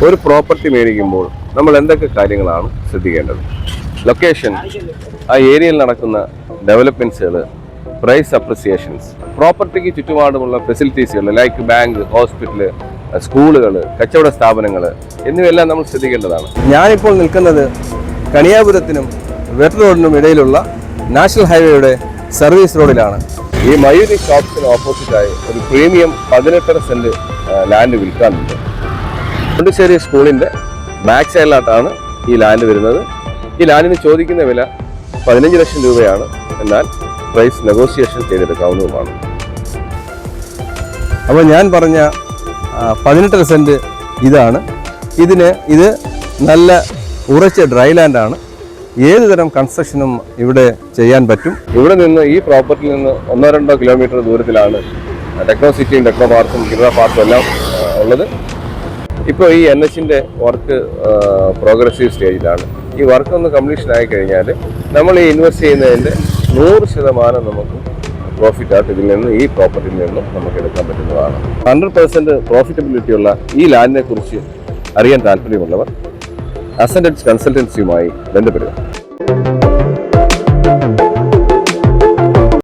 ഒരു പ്രോപ്പർട്ടി മേടിക്കുമ്പോൾ നമ്മൾ എന്തൊക്കെ കാര്യങ്ങളാണ് ശ്രദ്ധിക്കേണ്ടത്? ലൊക്കേഷൻ, ആ ഏരിയയിൽ നടക്കുന്ന ഡെവലപ്മെൻറ്റ്സുകൾ, പ്രൈസ് അപ്രിസിയേഷൻസ്, പ്രോപ്പർട്ടിക്ക് ചുറ്റുപാടുമുള്ള ഫെസിലിറ്റീസുകൾ ലൈക്ക് ബാങ്ക്, ഹോസ്പിറ്റൽ, സ്കൂളുകൾ, കച്ചവട സ്ഥാപനങ്ങൾ എന്നിവയെല്ലാം നമ്മൾ ശ്രദ്ധിക്കേണ്ടതാണ്. ഞാനിപ്പോൾ നിൽക്കുന്നത് കണിയാപുരത്തിനും വെട്ടർ റോഡിനും ഇടയിലുള്ള നാഷണൽ ഹൈവേയുടെ സർവീസ് റോഡിലാണ്. ഈ മയൂരി ഷോപ്സിന് ഓപ്പോസിറ്റായി ഒരു പ്രീമിയം 18.5 സെന്റ് ലാൻഡ് വിൽക്കാനുണ്ട്. പോണ്ടിച്ചേരി സ്കൂളിൻ്റെ ബാക്ക് സൈഡിലായിട്ടാണ് ഈ ലാൻഡ് വരുന്നത്. ഈ ലാൻഡിന് ചോദിക്കുന്ന വില 15 ലക്ഷം രൂപയാണ്. എന്നാൽ പ്രൈസ് നെഗോസിയേഷൻ ചെയ്തെടുക്കാവുന്നതുമാണ്. അപ്പോൾ ഞാൻ പറഞ്ഞ 18.5 സെന്റ് ഇതാണ്. ഇത് നല്ല ഉറച്ച ഡ്രൈ ലാൻഡാണ്. ഏത് തരം കൺസ്ട്രക്ഷനും ഇവിടെ ചെയ്യാൻ പറ്റും. ഇവിടെ നിന്ന് ഈ പ്രോപ്പർട്ടിയിൽ നിന്ന് 1-2 കിലോമീറ്റർ ദൂരത്തിലാണ് ടെക്നോ സിറ്റിയും ടെക്നോ പാർക്കും കിറ പാർക്കും എല്ലാം ഉള്ളത്. ഇപ്പോൾ ഈ NHന്റെ വർക്ക് പ്രോഗ്രസീവ് സ്റ്റേജിലാണ്. ഈ വർക്ക് ഒന്ന് കംപ്ലീഷൻ ആയി കഴിഞ്ഞാൽ നമ്മൾ ഈ ഇൻവെസ്റ്റ് ചെയ്യുന്നതിൻ്റെ 100% നമുക്ക് പ്രോഫിറ്റായിട്ട് ഇതിൽ നിന്ന് ഈ പ്രോപ്പർട്ടിയിൽ നിന്നും നമുക്ക് എടുക്കാൻ പറ്റുന്നതാണ്. 100% പ്രോഫിറ്റബിലിറ്റി ഉള്ള ഈ ലാൻഡിനെ കുറിച്ച് അറിയാൻ താല്പര്യമുള്ളവർ അസൻഡൻസ് കൺസൾട്ടൻസിയുമായി ബന്ധപ്പെടുക.